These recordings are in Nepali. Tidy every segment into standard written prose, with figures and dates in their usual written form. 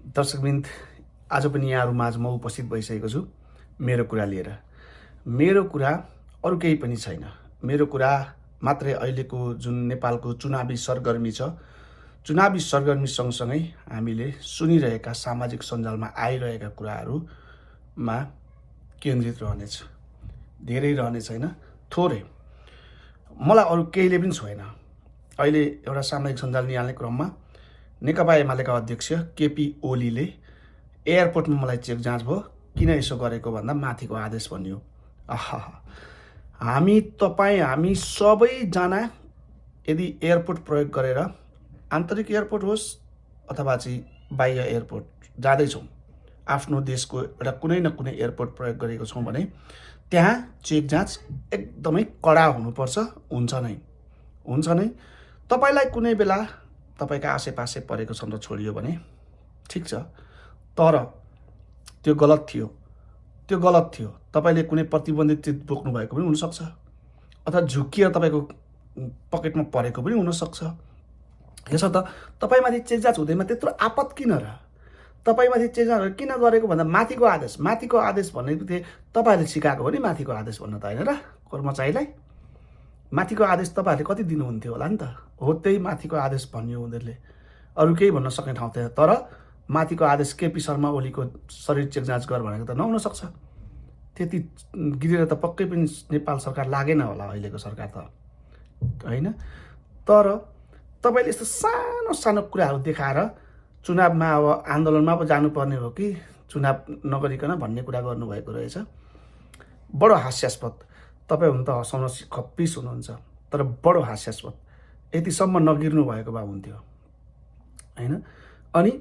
दर्शकवृन्द, आज पनि यहाँहरू माझ म उपस्थित भइसकेको छु मेरो कुरा लिएर। मेरो कुरा अरू केही पनि छैन। मेरो कुरा मात्रै अहिलेको जुन नेपालको चुनावी सरगर्मी छ, चुनावी सरगर्मी सँगसँगै हामीले सुनिरहेका सामाजिक सञ्जालमा आइरहेका कुराहरूमा केन्द्रित रहनेछ। धेरै रहने छैन, थोरै। मलाई अरू केहीले पनि छोएन। अहिले एउटा सामाजिक सञ्जाल निहाल्ने क्रममा नेकपा एमालेका अध्यक्ष केपी ओलीले एयरपोर्टमा मलाई चेक जाँच भयो, किन यसो गरेको भन्दा माथिको आदेश भनियो। आहा, हामी सबैजना यदि एयरपोर्ट प्रयोग गरेर आन्तरिक एयरपोर्ट होस् अथवा चाहिँ बाह्य एयरपोर्ट जाँदैछौँ, आफ्नो देशको एउटा कुनै न कुनै एयरपोर्ट प्रयोग गरेको छौँ भने त्यहाँ चेक जाँच एकदमै कडा हुनुपर्छ। हुन्छ नै। तपाईँलाई कुनै बेला तपाईँका आसेपासे परेको क्षमता छोडियो भने ठिक छ, तर त्यो गलत थियो। तपाईँले कुनै प्रतिबन्धित चिज बोक्नु भएको पनि हुनसक्छ, अथवा झुकिएर तपाईँको पकेटमा परेको पनि हुनसक्छ। यसो त तपाईँमाथि चेक जाँच हुँदैमा त्यत्रो आपत किन र? तपाईँमाथि चेक जाँच किन गरेको भन्दा माथिको आदेश भनेको थिए तपाईँहरूले सिकाएको हो नि। माथिको आदेश भन्न त होइन र कर्मचारीलाई? माथिको आदेश तपाईँहरूले कति दिनुहुन्थ्यो होला नि त? हो, त्यही माथिको आदेश भन्यो उनीहरूले। अरू केही भन्न सक्ने ठाउँ थियो, तर माथिको आदेश केपी शर्मा ओलीको शरीर चेक जाँच गर भनेको त नहुन सक्छ। त्यति गिरेर त पक्कै पनि नेपाल सरकार लागेन होला, अहिलेको सरकार त होइन। तर तपाईँले यस्तो सानो सानो कुराहरू देखाएर चुनावमा अब आन्दोलनमा अब जानुपर्ने हो कि चुनाव नगरिकन भन्ने कुरा गर्नुभएको रहेछ। बडो हास्यास्पद। तपाईँ हुन त हँसाउन खप्पिस हुनुहुन्छ, तर बडो हास्यास्पद। यतिसम्म नगिर्नु भएको भए हुन्थ्यो होइन। अनि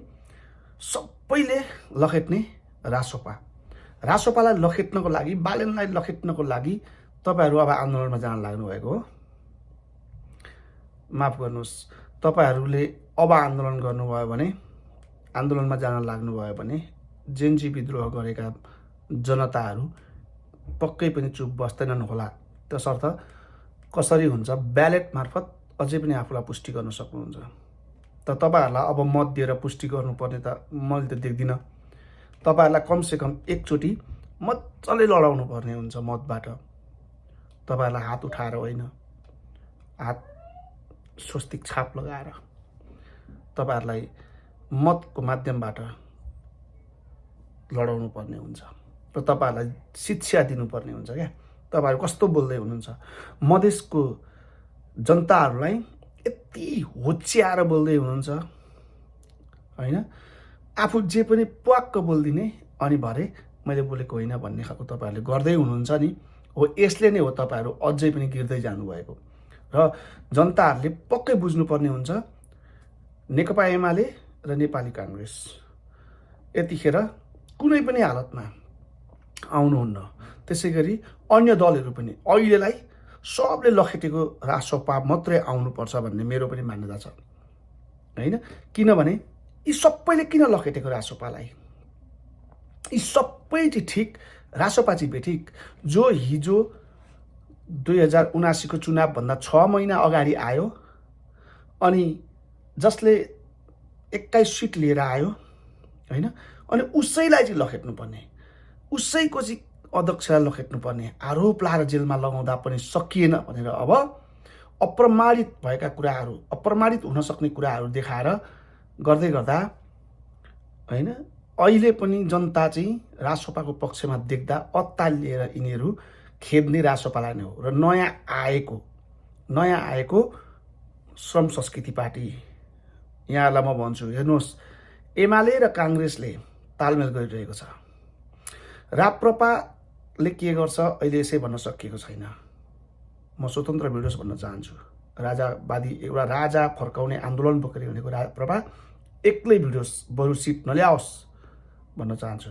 सबैले लखेट्ने रासोपालाई लखेट्नको लागि, बालेनलाई लखेट्नको लागि तपाईँहरू अब आन्दोलनमा जान लाग्नुभएको हो। माफ गर्नुहोस्, तपाईँहरूले अब आन्दोलनमा जान लाग्नुभयो भने जेनजी विद्रोह गरेका जनताहरू पक्कै पनि चुप बस्दैनन् होला। त्यसर्थ कसरी हुन्छ, ब्यालेट मार्फत अझै पनि आफूलाई पुष्टि गर्न सक्नुहुन्छ। त तपाईँहरूलाई अब मत दिएर पुष्टि गर्नुपर्ने त मैले त देख्दिनँ। तपाईँहरूलाई कमसेकम एकचोटि मजाले लडाउनु पर्ने हुन्छ मतबाट। तपाईँहरूलाई हात उठाएर होइन, हात स्वस्तिक छाप लगाएर तपाईँहरूलाई मतको माध्यमबाट लडाउनु पर्ने हुन्छ र तपाईँहरूलाई शिक्षा दिनुपर्ने हुन्छ। क्या तपाईँहरू कस्तो बोल्दै हुनुहुन्छ? मधेसको जनताहरूलाई यति होच्याएर बोल्दै हुनुहुन्छ होइन। आफू जे पनि प्वाक्क बोलिदिने, अनि भरे मैले बोलेको होइन भन्ने खालको तपाईँहरूले गर्दै हुनुहुन्छ नि। हो, यसले नै हो तपाईँहरू अझै पनि गिर्दै जानुभएको। र जनताहरूले पक्कै बुझ्नुपर्ने हुन्छ, नेकपा एमाले र नेपाली काङ्ग्रेस यतिखेर कुनै पनि हालतमा आउनुहुन्न। त्यसै गरी अन्य दलहरू पनि अहिलेलाई सबले लखेटेको रासोपा मात्रै आउनुपर्छ भन्ने मेरो पनि मान्यता छ होइन। किनभने यी सबैले किन लखेटेको रासोपालाई? यी सबै चाहिँ ठिक, रासोपा चाहिँ बेठिक, जो हिजो 2079 को चुनावभन्दा 6 महिना अगाडि आयो, अनि जसले 21 सिट लिएर आयो होइन। अनि उसैलाई चाहिँ लखेट्नुपर्ने, उसैको चाहिँ अध्यक्षलाई लखेट्नुपर्ने, आरोप लाएर जेलमा लगाउँदा पनि सकिएन भनेर अब अप्रमाणित भएका कुराहरू, अप्रमाणित हुन सक्ने कुराहरू देखाएर गर्दै गर्दा होइन, अहिले पनि जनता चाहिँ रासोपाको पक्षमा देख्दा अत्तालिएर यिनीहरू खेद्ने रासोपालाई नै हो। र नयाँ आएको श्रम संस्कृति पार्टी, यहाँलाई म भन्छु, हेर्नुहोस्, एमाले र काङ्ग्रेसले तालमेल गरिरहेको छ। राप्रपाले के गर्छ अहिले यसै भन्न सकिएको छैन। म स्वतन्त्र भिडियोस् भन्न चाहन्छु। एउटा राजा फर्काउने आन्दोलन बोकेर हिँडेको राप्रपा एक्लै भिडियोस्, बरु सिट नल्याओस् भन्न चाहन्छु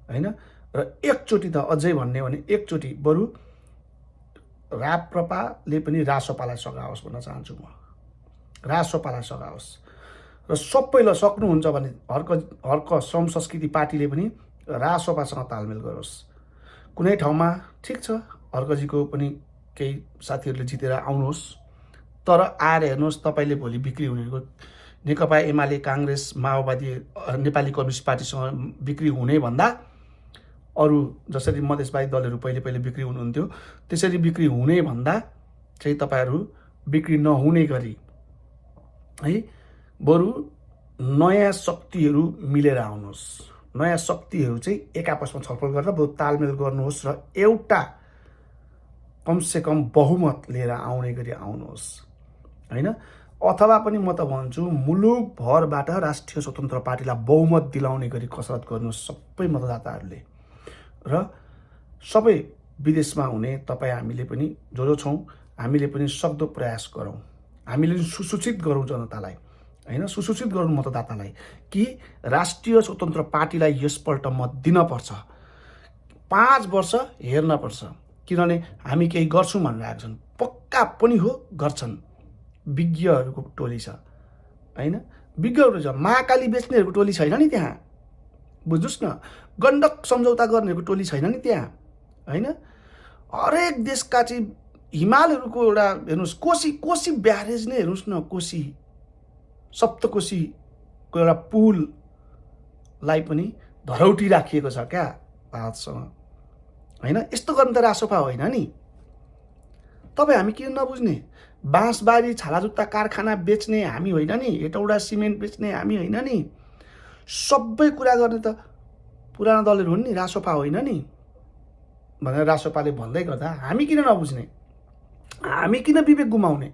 होइन। र एकचोटि त अझै भन्ने हो भने एकचोटि बरु राप्रपाले पनि रासोपालाई सघाओस् भन्न चाहन्छु म। रासोपालाई सघाओस् र सबैलाई सक्नुहुन्छ भने हर्क श्रम संस्कृति पार्टीले पनि रासोपासँग तालमेल गरोस्। कुनै ठाउँमा ठिक छ, हर्कजीको पनि केही साथीहरूले जितेर आउनुहोस्, तर आएर हेर्नुहोस्, तपाईँले भोलि बिक्री हुनेको नेकपा एमाले काङ्ग्रेस माओवादी नेपाली कम्युनिस्ट पार्टीसँग बिक्री हुने भन्दा अरू जसरी मधेसवादी दलहरू पहिले बिक्री हुनुहुन्थ्यो त्यसरी बिक्री हुने भन्दा चाहिँ तपाईँहरू बिक्री नहुने गरी है बरु नयाँ शक्तिहरू मिलेर आउनुहोस्। नयाँ शक्तिहरू चाहिँ एक आपसमा छलफल गरेर बरु तालमेल गर्नुहोस् र एउटा कमसेकम बहुमत लिएर आउने गरी आउनुहोस् होइन। अथवा पनि म त भन्छु मुलुकभरबाट राष्ट्रिय स्वतन्त्र पार्टीलाई बहुमत दिलाउने गरी कसरत गर्नुहोस् सबै मतदाताहरूले र सबै विदेशमा हुने तपाईँ हामीले पनि जो छौँ हामीले पनि सक्दो प्रयास गरौँ। हामीले सुसूचित गरौँ जनतालाई होइन, सुसूचित गरौँ मतदातालाई कि राष्ट्रिय स्वतन्त्र पार्टीलाई यसपल्ट मत दिनपर्छ। 5 वर्ष हेर्नपर्छ किनभने हामी केही गर्छौँ भनेर आएको छन्, पक्का पनि हो गर्छन्। विज्ञहरूको टोली छ होइन, विज्ञहरू छ। महाकाली बेच्नेहरूको टोली छैन नि त्यहाँ, बुझ्नुहोस् न। गण्डक सम्झौता गर्नेहरूको टोली छैन नि त्यहाँ होइन। हरेक देशका चाहिँ हिमालहरूको एउटा हेर्नुहोस्, कोशी ब्यारेज नै हेर्नुहोस् न, कोशी सप्तकोशीको एउटा पुललाई पनि धरौटी राखिएको छ क्या भारतसँग होइन। यस्तो गर्नु त रासोपा होइन नि। तपाईँ हामी किन नबुझ्ने? बाँसबारी छालाजुत्ता कारखाना बेच्ने हामी होइन नि, हेटौडा सिमेन्ट बेच्ने हामी होइन नि। सबै कुरा गर्ने त पुराना दलहरू हुन् नि, रासोपा होइन नि भनेर रासोपाले भन्दै गर्दा हामी किन नबुझ्ने? हामी किन विवेक गुमाउने?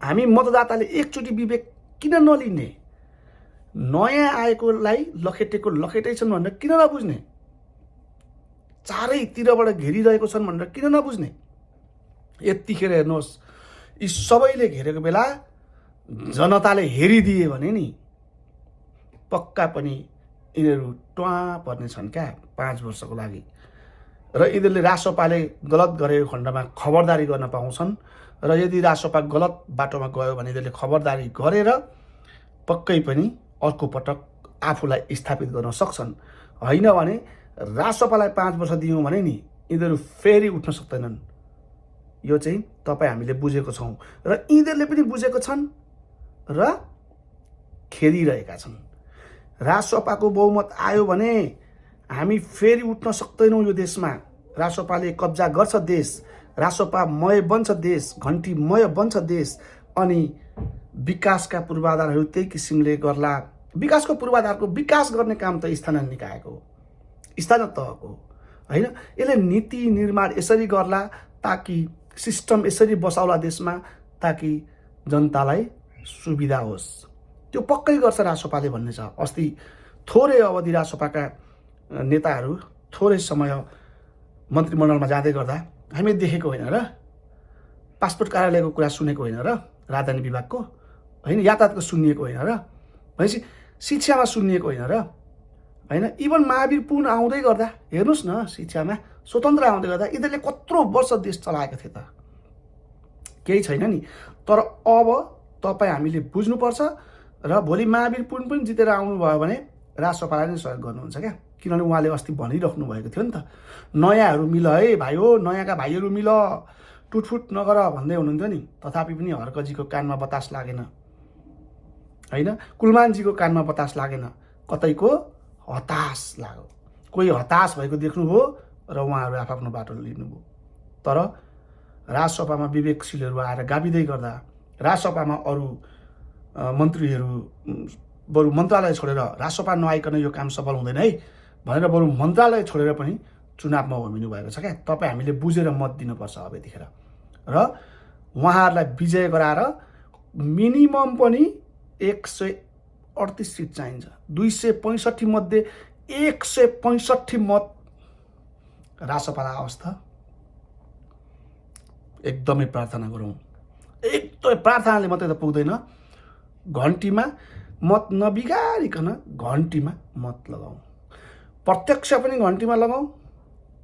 हामी मतदाताले एकचोटि विवेक किन नलिने? नयाँ आएकोलाई लखेटेको लखेटै छन् भनेर किन नबुझ्ने? चारैतिरबाट घेरिरहेको छन् भनेर किन नबुझ्ने? यतिखेर हेर्नुहोस्, यी सबैले घेरेको बेला जनताले हेरिदिए भने नि पक्का पनि यिनीहरू ट्वा पर्नेछन् क्या 5 वर्षको लागि। र यिनीहरूले रासोपाले गलत गरेको खण्डमा खबरदारी गर्न पाउँछन् र यदि रासोपा गलत बाटोमा गयो भने यिनीहरूले खबरदारी गरेर पक्कै पनि अर्को पटक आफूलाई स्थापित गर्न सक्छन्। होइन भने रासोपालाई 5 वर्ष दियौँ भने नि यिनीहरू फेरि उठ्न सक्दैनन्। यो चाहिँ तपाईँ हामीले बुझेको छौँ र यिनीहरूले पनि बुझेको छन् र खेदिरहेका छन्। रासोपाको बहुमत आयो भने हामी फेरि उठ्न सक्दैनौँ। यो देशमा रासोपाले कब्जा गर्छ देश, रासोपामय बन्छ देश, घन्टीमय बन्छ देश अनि विकासका पूर्वाधारहरू त्यही किसिमले गर्ला। विकासको पूर्वाधारको विकास गर्ने काम त स्थानीय निकायको हो, स्थानीय तहको होइन। यसले नीति निर्माण यसरी गर्ला ताकि सिस्टम यसरी बसाउला देशमा ताकि जनतालाई सुविधा होस्। त्यो पक्कै गर्छ रासोपाले भन्ने छ। अस्ति थोरै अवधि रासोपाका नेताहरू थोरै समय मन्त्रीमण्डलमा जाँदै गर्दा हामी देखेको होइन र? पासपोर्ट कार्यालयको कुरा सुनेको होइन र? राजधानी विभागको होइन, यातायातको सुनिएको होइन र? भनेपछि शिक्षामा सुनिएको होइन र? होइन, इभन महावीर पुन आउँदै गर्दा हेर्नुहोस् न, शिक्षामा स्वतन्त्र आउँदै गर्दा यिनीहरूले कत्रो वर्ष देश चलाएको थिए त? केही छैन नि। तर अब तपाईँ हामीले बुझ्नुपर्छ र भोलि महावीर पुन पनि जितेर आउनुभयो भने रासोपालाई नै सहयोग गर्नुहुन्छ क्या। किनभने उहाँले अस्ति भनिराख्नु भएको थियो नि त, नयाँहरू मिल है भाइ हो, नयाँका भाइहरू मिल, टुटफुट नगर भन्दै हुनुहुन्थ्यो नि। तथापि पनि हर्कजीको कानमा बतास लागेन होइन, कुलमानजीको कानमा बतास लागेन, कतैको हताश लाग्यो। कोही हताश भएको देख्नुभयो र उहाँहरू आफ्नो बाटो लिनुभयो। तर राजसभामा विवेकशीलहरू आएर गाविँदै गर्दा राजसभामा अरू मन्त्रीहरू बरु मन्त्रालय छोडेर राजसभा नआइकन यो काम सफल हुँदैन है भनेर बरु मन्त्रालय छोडेर पनि चुनावमा होमिनु भएको छ क्या। तपाईँ हामीले बुझेर मत दिनुपर्छ अब यतिखेर र उहाँहरूलाई विजय गराएर मिनिमम पनि 138 सिट चाहिन्छ। 265 मध्ये 165 मत रासोपालाई अवस्था एकदमै प्रार्थना गरौँ। एकदमै प्रार्थनाले मात्रै त पुग्दैन, घन्टीमा मत नबिगारिकन घन्टीमा मत लगाऊ। प्रत्यक्ष पनि घन्टीमा लगाऊ,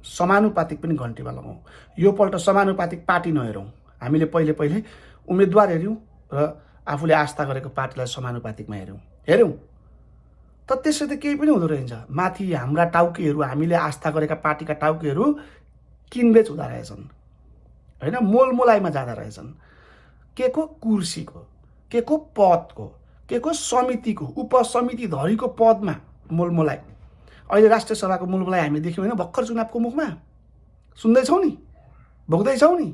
समानुपातिक पनि घन्टीमा लगाऊ। यो पल्ट समानुपातिक पार्टी नहेरौँ। हामीले पहिले उम्मेदवार हेऱ्यौँ र आफूले आस्था गरेको पार्टीलाई समानुपातिकमा हेऱ्यौँ त त्यसै त केही पनि हुँदो रहेछ। माथि हाम्रा टाउकेहरू, हामीले आस्था गरेका पार्टीका टाउकेहरू किनबेच हुँदो रहेछन् होइन, मोलमोलाइमा जाँदा रहेछन्। के को कुर्सीको, के को पदको, के को समितिको उपसमिति धरीको पदमा मोलमोलाई अहिले राष्ट्रिय सभाको मोलमोलाई हामी देख्यौँ होइन भर्खर चुनावको मुखमा सुन्दैछौँ नि भोग्दैछौँ नि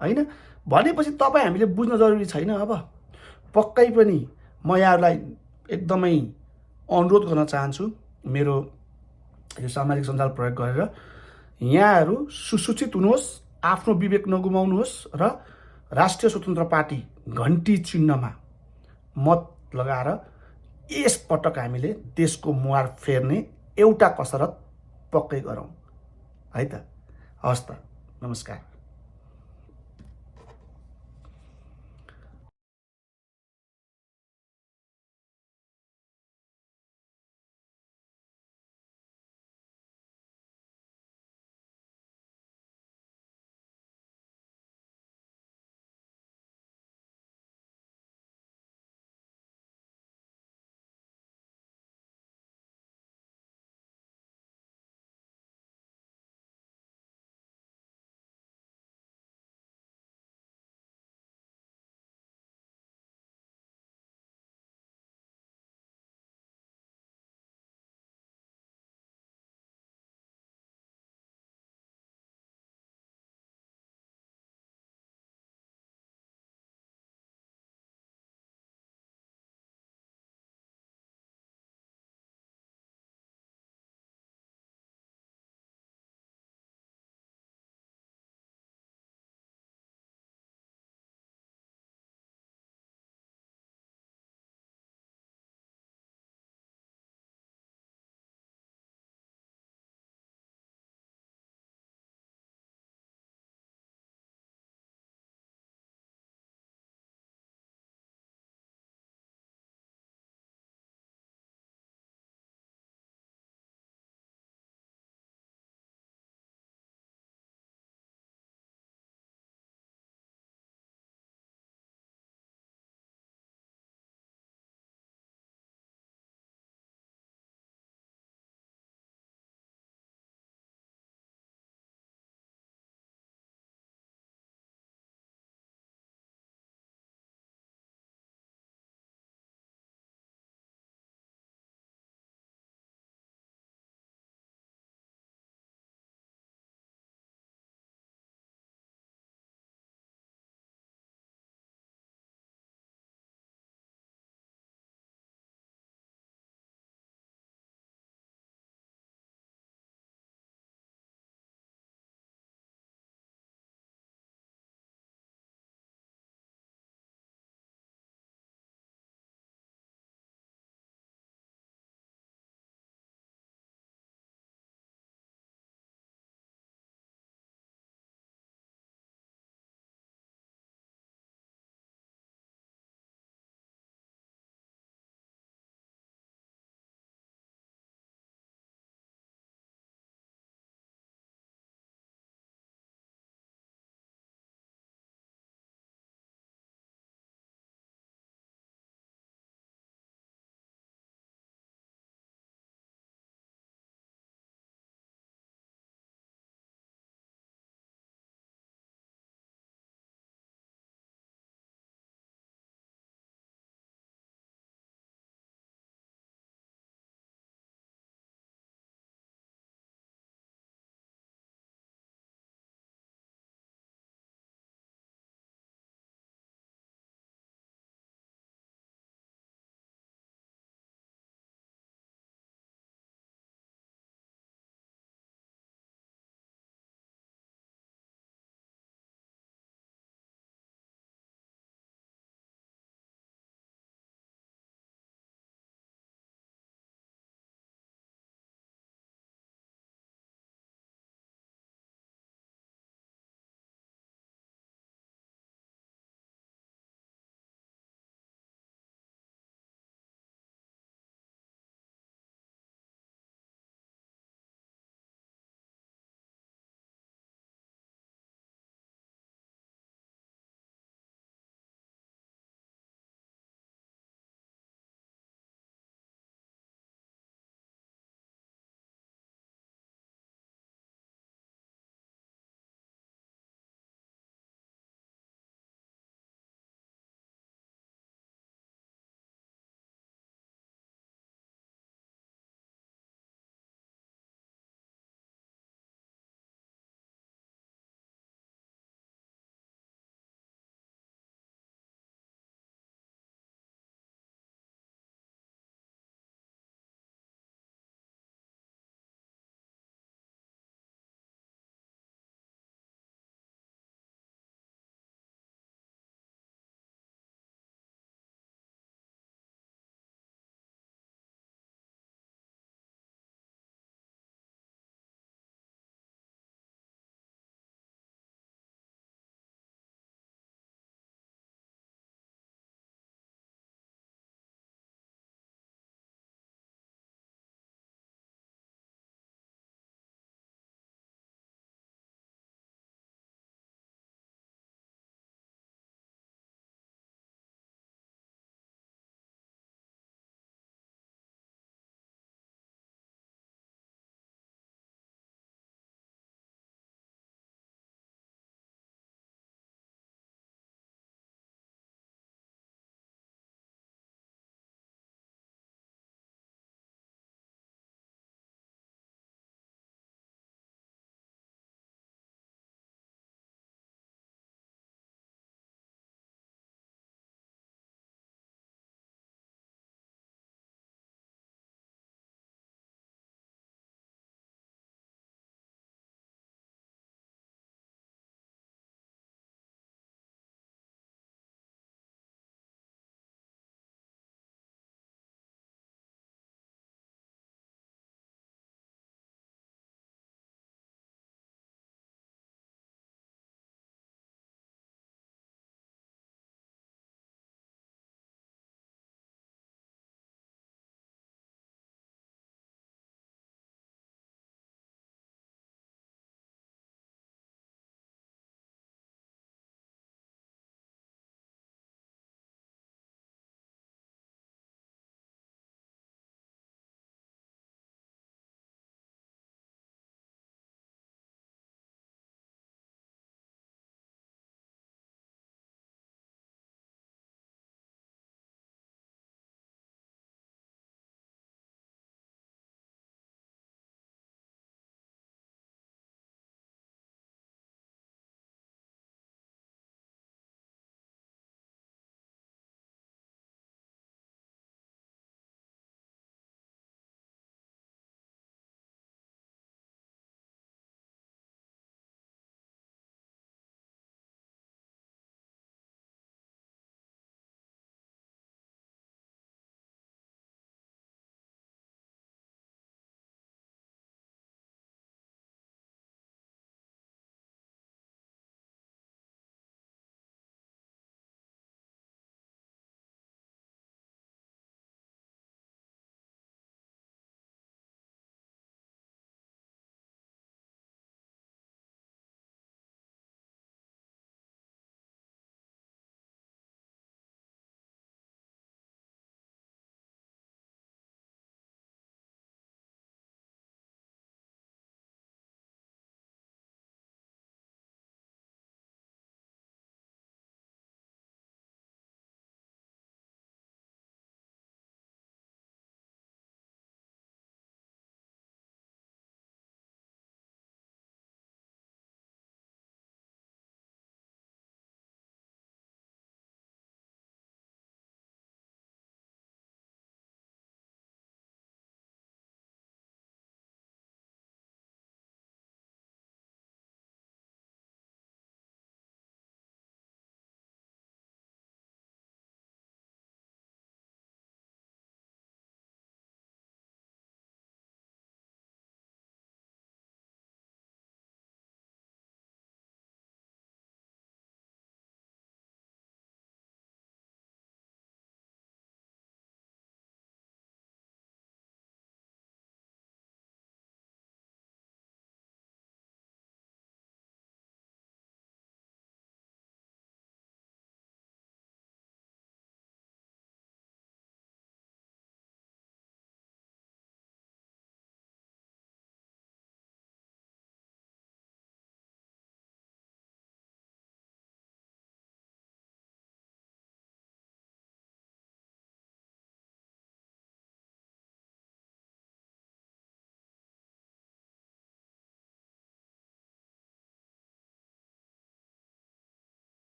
होइन भनेपछि तपाईँ हामीले बुझ्न जरुरी छैन। अब पक्कै पनि म यहाँहरूलाई एकदमै अनुरोध गर्न चाहन्छु मेरो यो सामाजिक सञ्जाल प्रयोग गरेर यहाँहरू सुसूचित हुनुहोस्, आफ्नो विवेक नगुमाउनुहोस् र राष्ट्रिय स्वतन्त्र पार्टी घन्टी चिन्हमा मत लगाएर यसपटक हामीले देशको मुहार फेर्ने एउटा कसरत पक्कै गरौँ है त। हवस् त, नमस्कार।